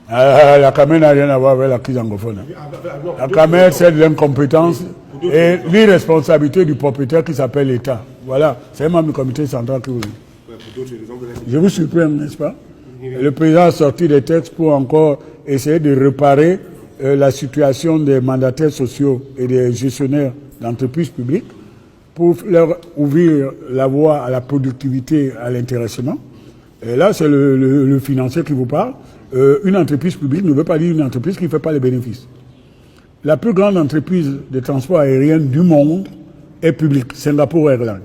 La CAMER n'a rien à voir avec la crise anglophone. La CAMER, c'est de l'incompétence et l'irresponsabilité du propriétaire qui s'appelle l'État. Voilà, c'est même le comité central qui vous dit. Je vous surprends, n'est-ce pas? Le président a sorti des textes pour encore essayer de réparer la situation des mandataires sociaux et des gestionnaires d'entreprises publiques pour leur ouvrir la voie à la productivité, à l'intéressement. Et là, c'est le financier qui vous parle. Une entreprise publique ne veut pas dire une entreprise qui ne fait pas les bénéfices. La plus grande entreprise de transport aérien du monde est publique, Singapore Airlines.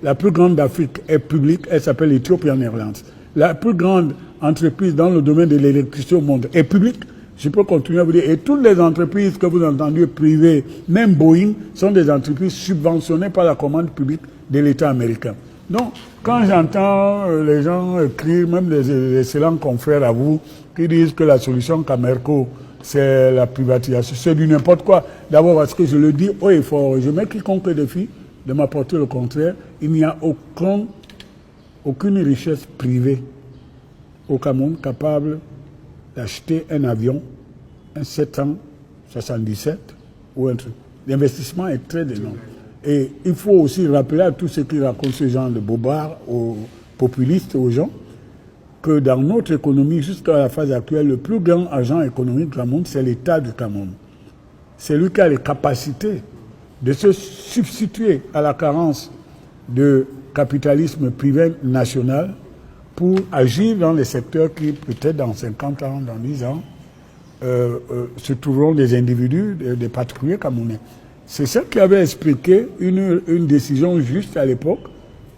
La plus grande d'Afrique est publique, elle s'appelle Ethiopian Airlines. La plus grande entreprise dans le domaine de l'électricité au monde est publique. Je peux continuer à vous dire. Et toutes les entreprises que vous entendez privées, même Boeing, sont des entreprises subventionnées par la commande publique de l'État américain. Donc, quand j'entends les gens écrire, même les excellents confrères à vous, qui disent que la solution Camerco, c'est la privatisation, c'est du n'importe quoi. D'abord parce que je le dis haut et fort, je mets quiconque le défi de m'apporter le contraire. Il n'y a aucune richesse privée au Cameroun capable d'acheter un avion, un 777 ou un truc. L'investissement est très énorme. Et il faut aussi rappeler à tous ceux qui racontent ce genre de bobards, aux populistes, aux gens, que dans notre économie, jusqu'à la phase actuelle, le plus grand agent économique du Cameroun, c'est l'État du Cameroun. C'est lui qui a les capacités de se substituer à la carence de capitalisme privé national pour agir dans les secteurs qui, peut-être dans 50 ans, dans 10 ans, se trouveront des individus, des particuliers camerounais. C'est ça qui avait expliqué une décision juste à l'époque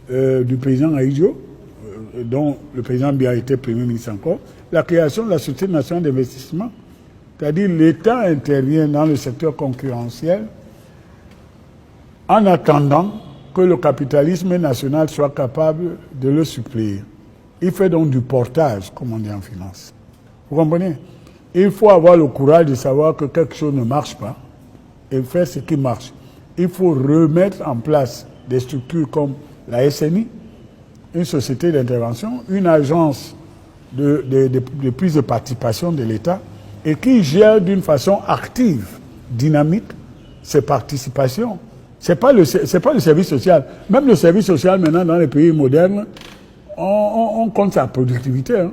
du président Aïdjo, dont le président Biya était Premier ministre encore, la création de la Société nationale d'investissement. C'est-à-dire l'État intervient dans le secteur concurrentiel en attendant que le capitalisme national soit capable de le suppléer. Il fait donc du portage, comme on dit en finance. Vous comprenez? Il faut avoir le courage de savoir que quelque chose ne marche pas et faire ce qui marche. Il faut remettre en place des structures comme la SNI, une société d'intervention, une agence de prise de participation de l'État et qui gère d'une façon active, dynamique, ses participations. C'est pas le service social. Même le service social, maintenant, dans les pays modernes, on compte sa productivité. Hein.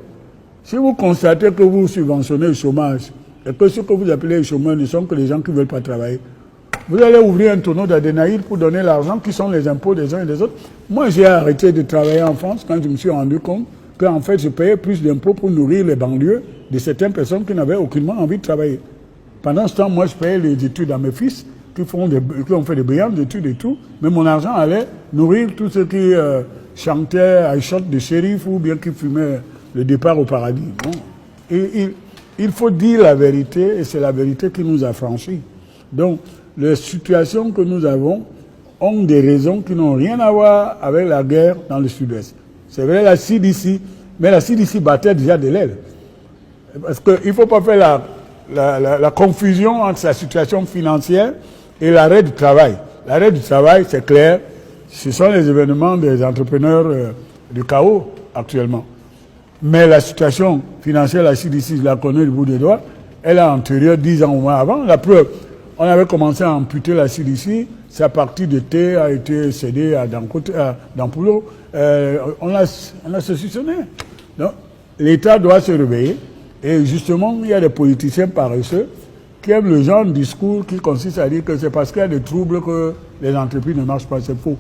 Si vous constatez que vous subventionnez le chômage et que ce que vous appelez les chômeurs ne sont que les gens qui ne veulent pas travailler, vous allez ouvrir un tonneau d'adénaïde pour donner l'argent qui sont les impôts des uns et des autres. Moi, j'ai arrêté de travailler en France quand je me suis rendu compte qu'en fait, je payais plus d'impôts pour nourrir les banlieues de certaines personnes qui n'avaient aucunement envie de travailler. Pendant ce temps, moi, je payais les études à mes fils qui ont fait des brillantes études et tout, mais mon argent allait nourrir tous ceux qui chantaient I Shot de shérif ou bien qui fumaient le départ au paradis. Bon. Et il faut dire la vérité et c'est la vérité qui nous a franchis. Donc, les situations que nous avons ont des raisons qui n'ont rien à voir avec la guerre dans le sud-ouest. C'est vrai la CDC, mais la CDC battait déjà de l'aile. Parce qu'il ne faut pas faire la confusion entre la situation financière et l'arrêt du travail. L'arrêt du travail, c'est clair, ce sont les événements des entrepreneurs du chaos actuellement. Mais la situation financière, la CDC, je la connais du bout des doigts, elle est antérieure 10 ans au moins avant. La preuve, on avait commencé à amputer la CDC, sa partie de thé a été cédée à Dampulo, on l'a saucissonné. Donc, l'État doit se réveiller, et justement, il y a des politiciens paresseux qui aiment le genre de discours qui consiste à dire que c'est parce qu'il y a des troubles que les entreprises ne marchent pas. C'est faux.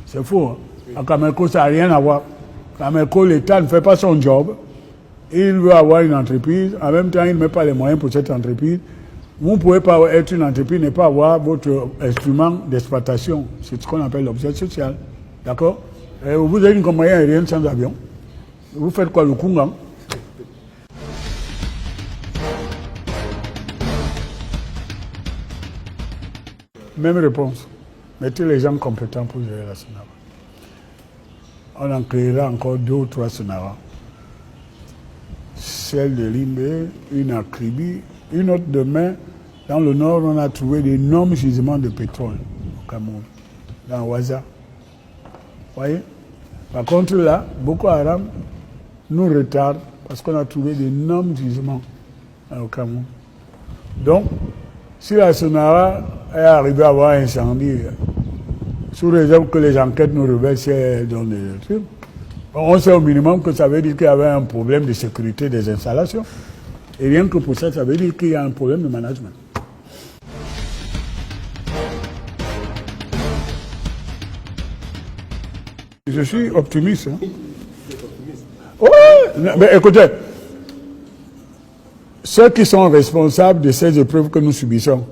C'est faux. Hein. À Camerco, ça n'a rien à voir. Camerco, l'État ne fait pas son job. Il veut avoir une entreprise. En même temps, il ne met pas les moyens pour cette entreprise. Vous ne pouvez pas être une entreprise et ne pas avoir votre instrument d'exploitation. C'est ce qu'on appelle l'objet social. D'accord? Vous avez une compagnie aérienne sans avion. Vous faites quoi, le Kungang? Même réponse. Mettez les gens compétents pour gérer la SONAVA. On en créera encore 2 ou 3 SONAVA. Celle de Limbe, une à Kribi, une autre demain. Dans le nord, on a trouvé d'énormes gisements de pétrole au Cameroun, dans Ouaza. Vous voyez? Par contre, là, Boko Haram nous retarde parce qu'on a trouvé d'énormes gisements au Cameroun. Donc, si la Sonara est arrivée à avoir un incendie, sous réserve que les enquêtes nous révèlent si elles donnent des trucs, on sait au minimum que ça veut dire qu'il y avait un problème de sécurité des installations. Et rien que pour ça, ça veut dire qu'il y a un problème de management. Je suis optimiste. Hein. Oui, mais écoutez, ceux qui sont responsables de ces épreuves que nous subissons,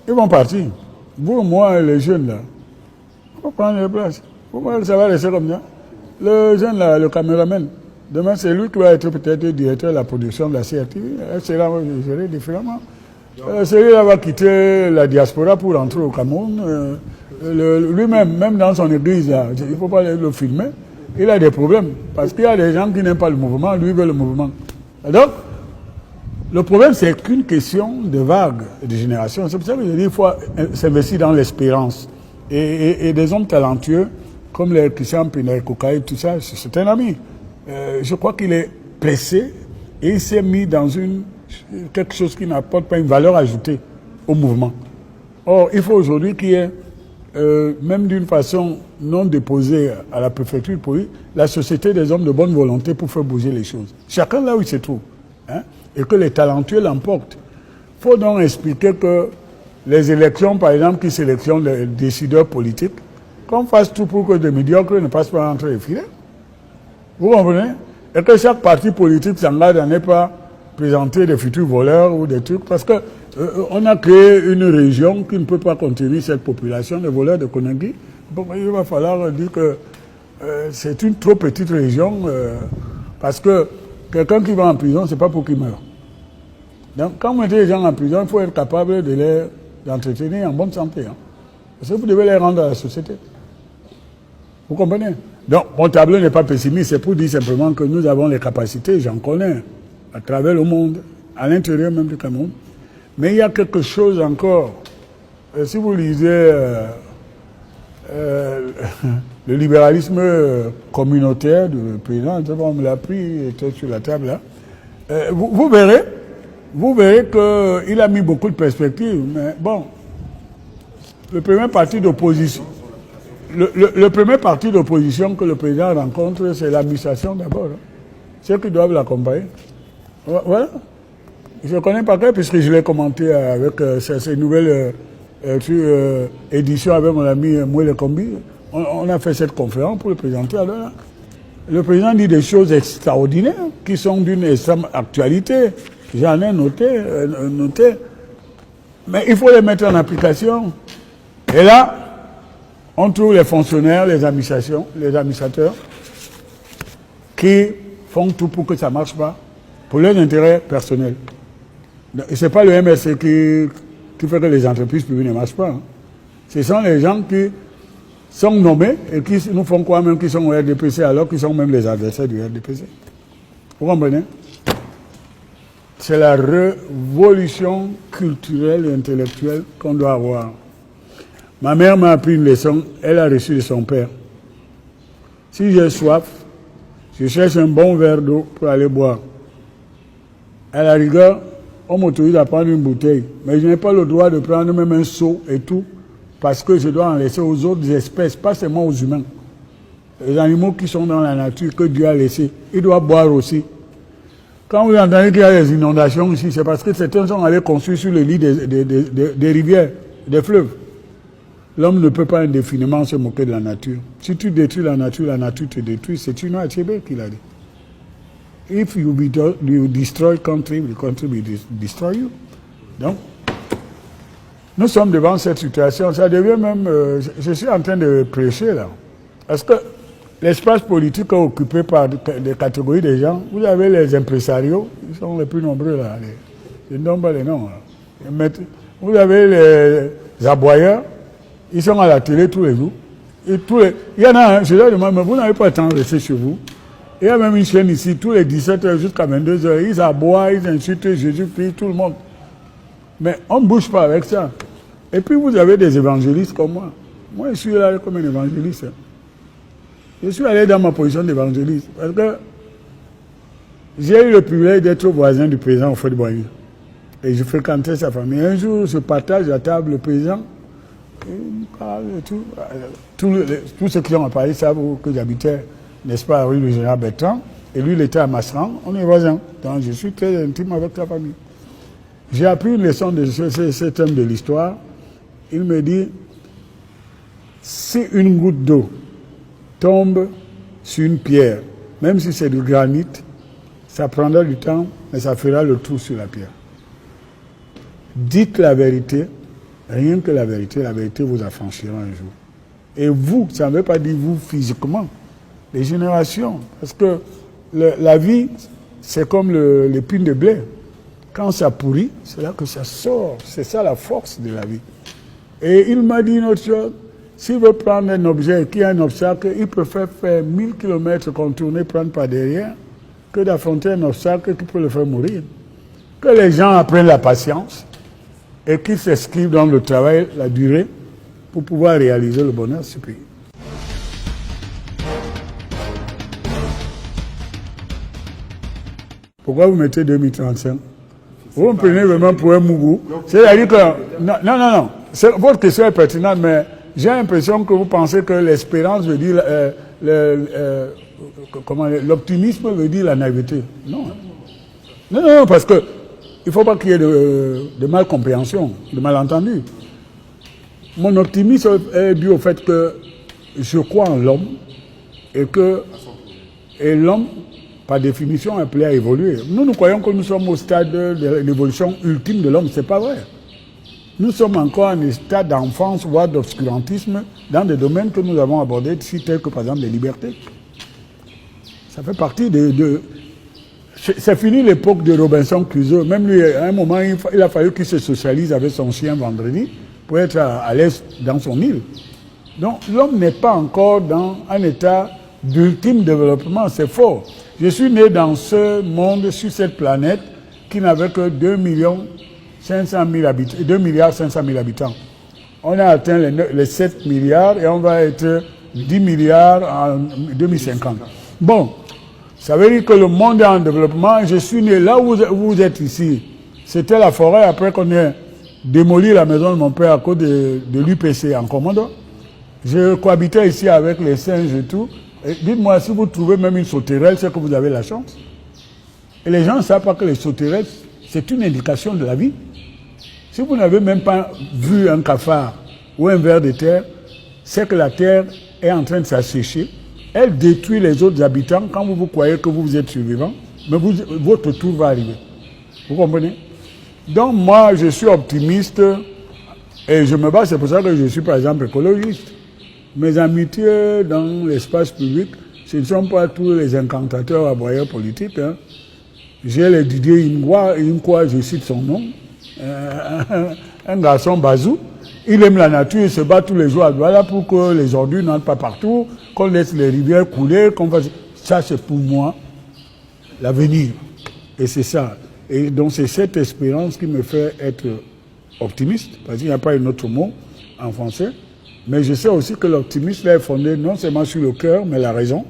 ils vont partir. Vous, moi, les jeunes, là, il faut prendre les places. Pour moi, ça va rester comme ça. Le jeune, là, le caméraman, demain, c'est lui qui va être peut-être directeur de la production de la CRTV. C'est là, je gérer différemment. Celui-là va quitter la diaspora pour rentrer au Cameroun. Lui-même, même dans son église, là, il ne faut pas le filmer. Il a des problèmes. Parce qu'il y a des gens qui n'aiment pas le mouvement, lui veut le mouvement. Et donc, le problème, c'est qu'une question de vague, de génération. C'est pour ça que je dis qu'il faut s'investir dans l'espérance. Et des hommes talentueux, comme les Christian Pinay Kokaï, tout ça, c'est un ami. Je crois qu'il est pressé et il s'est mis dans quelque chose qui n'apporte pas une valeur ajoutée au mouvement. Or, il faut aujourd'hui qu'il y ait, même d'une façon non déposée à la préfecture pour lui, la société des hommes de bonne volonté pour faire bouger les choses. Chacun là où il se trouve. Hein, et que les talentueux l'emportent. Il faut donc expliquer que les élections, par exemple, qui sélectionnent les décideurs politiques, qu'on fasse tout pour que des médiocres ne passent pas entre les filets. Vous comprenez? Et que chaque parti politique s'engage à ne pas présenter des futurs voleurs ou des trucs, parce que on a créé une région qui ne peut pas contenir cette population de voleurs de Konangui. Bon, il va falloir dire que c'est une trop petite région, parce que quelqu'un qui va en prison, c'est pas pour qu'il meure. Donc, quand vous mettez les gens en prison, il faut être capable de les entretenir en bonne santé. Hein. Parce que vous devez les rendre à la société. Vous comprenez? Donc, mon tableau n'est pas pessimiste, c'est pour dire simplement que nous avons les capacités, j'en connais, à travers le monde, à l'intérieur même du Cameroun. Mais il y a quelque chose encore. Si vous lisez le libéralisme communautaire du président, on me l'a pris, il était sur la table là, vous verrez qu'il a mis beaucoup de perspectives. Mais bon, le premier parti d'opposition, le premier parti d'opposition que le président rencontre, c'est l'administration d'abord. Hein. Ceux qui doivent l'accompagner. Voilà. Je ne connais pas que, puisque je l'ai commenté avec ces nouvelles éditions avec mon ami Moué Kombi. On a fait cette conférence pour le présenter. Alors, le président dit des choses extraordinaires qui sont d'une extrême actualité. J'en ai noté. Mais il faut les mettre en application. Et là, on trouve les fonctionnaires, les administrateurs qui font tout pour que ça ne marche pas, pour leurs intérêts personnels. Et ce n'est pas le MSC qui fait que les entreprises publiques ne marchent pas. Hein. Ce sont les gens qui sont nommés et qui nous font croire même qu'ils sont au RDPC alors qu'ils sont même les adversaires du RDPC. Vous comprenez? C'est la révolution culturelle et intellectuelle qu'on doit avoir. Ma mère m'a appris une leçon, elle a reçu de son père. Si j'ai soif, je cherche un bon verre d'eau pour aller boire. À la rigueur, on m'autorise à prendre une bouteille, mais je n'ai pas le droit de prendre même un seau et tout, parce que je dois en laisser aux autres espèces, pas seulement aux humains. Les animaux qui sont dans la nature, que Dieu a laissés, ils doivent boire aussi. Quand vous entendez qu'il y a des inondations ici, c'est parce que certains sont allés construire sur le lit des rivières, des fleuves. L'homme ne peut pas indéfiniment se moquer de la nature. Si tu détruis la nature te détruit. C'est une Achebe qui l'a dit. If you destroy country, the country will destroy you. Donc, nous sommes devant cette situation. Ça devient même... je suis en train de prêcher là. Parce que l'espace politique est occupé par des catégories de gens. Vous avez les impresarios, ils sont les plus nombreux là. Je ne donne pas les noms. Là. Vous avez les aboyeurs, ils sont à la télé tous les jours. Et il y en a un, je leur demande, mais vous n'avez pas le temps de rester chez vous. Il y a même une chaîne ici, tous les 17h jusqu'à 22h, ils aboient, ils insultent Jésus-Christ, tout le monde. Mais on ne bouge pas avec ça. Et puis vous avez des évangélistes comme moi. Moi, je suis là comme un évangéliste. Je suis allé dans ma position d'évangéliste. Parce que J'ai eu le privilège d'être voisin du président Houphouët-Boigny. Et je fréquentais sa famille. Un jour, je partage à table le président. Il parle et tout. Tous ceux qui ont parlé savent que j'habitais, n'est-ce pas, à rue du Général Bertrand. Et lui, il était à Masseran. On est voisins. Donc, je suis très intime avec la famille. J'ai appris une leçon de cet homme de l'histoire. Il me dit, si une goutte d'eau tombe sur une pierre, même si c'est du granit, ça prendra du temps, mais ça fera le trou sur la pierre. Dites la vérité, rien que la vérité vous affranchira un jour. Et vous, ça ne veut pas dire vous physiquement, les générations. Parce que la vie, c'est comme l'épine de blé. Quand ça pourrit, c'est là que ça sort. C'est ça la force de la vie. Et il m'a dit une autre chose. S'il veut prendre un objet qui a un obstacle, il préfère faire 1000 km contourner, prendre par derrière, que d'affronter un obstacle qui peut le faire mourir. Que les gens apprennent la patience et qu'ils s'inscrivent dans le travail, la durée, pour pouvoir réaliser le bonheur de ce pays. Pourquoi vous mettez 2035? Vous me prenez vraiment pour un mougou. C'est-à-dire que... Non. Votre question est pertinente, mais j'ai l'impression que vous pensez que l'espérance veut dire... l'optimisme veut dire la naïveté. Non, parce que il ne faut pas qu'il y ait de malcompréhension, de malentendu. Mon optimisme est dû au fait que je crois en l'homme et l'homme, par définition, est appelé à évoluer. Nous croyons que nous sommes au stade de l'évolution ultime de l'homme. Ce n'est pas vrai. Nous sommes encore en stade d'enfance, voire d'obscurantisme, dans des domaines que nous avons abordés ici, tels que par exemple les libertés. Ça fait partie c'est fini l'époque de Robinson Crusoe. Même lui, à un moment, il a fallu qu'il se socialise avec son chien vendredi pour être à l'aise dans son île. Donc l'homme n'est pas encore dans un état d'ultime développement, c'est faux. Je suis né dans ce monde, sur cette planète, qui n'avait que 2 500 000 habitants, 2 500 000 habitants. On a atteint les 7 milliards et on va être 10 milliards en 2050. Bon, ça veut dire que le monde est en développement. Je suis né là où vous êtes ici. C'était la forêt après qu'on ait démoli la maison de mon père à cause de l'UPC en Commando. Je cohabitais ici avec les singes et tout. Dites-moi, si vous trouvez même une sauterelle, c'est que vous avez la chance. Et les gens ne savent pas que les sauterelles, c'est une indication de la vie. Si vous n'avez même pas vu un cafard ou un ver de terre, c'est que la terre est en train de s'assécher. Elle détruit les autres habitants quand vous croyez que vous êtes survivant, mais votre tour va arriver. Vous comprenez? Donc moi, je suis optimiste et je me bats, c'est pour ça que je suis par exemple écologiste. Mes amitiés dans l'espace public, ce ne sont pas tous les incantateurs aboyeurs politiques. Hein. J'ai le Didier Inkwa, je cite son nom, un garçon bazou. Il aime la nature, il se bat tous les jours à Douala pour que les ordures n'entrent pas partout, qu'on laisse les rivières couler, qu'on fasse... Ça, c'est pour moi l'avenir. Et c'est ça. Et donc, c'est cette espérance qui me fait être optimiste, parce qu'il n'y a pas un autre mot en français. Mais je sais aussi que l'optimisme est fondé non seulement sur le cœur, mais la raison,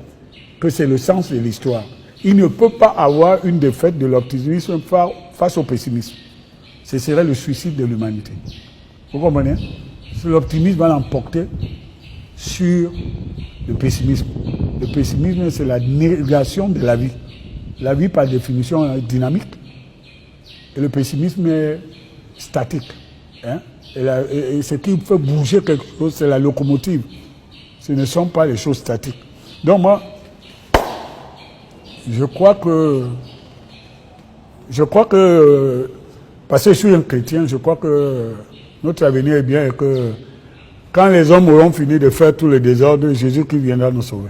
que c'est le sens de l'histoire. Il ne peut pas avoir une défaite de l'optimisme face au pessimisme. Ce serait le suicide de l'humanité. Vous comprenez? L'optimisme va l'emporter sur le pessimisme. Le pessimisme, c'est la négation de la vie. La vie, par définition, est dynamique. Et le pessimisme est statique. Hein? Et ce qui fait bouger quelque chose, c'est la locomotive. Ce ne sont pas les choses statiques. Donc moi, je crois que, parce que je suis un chrétien, je crois que notre avenir est bien et que quand les hommes auront fini de faire tous les désordres, Jésus qui viendra nous sauver.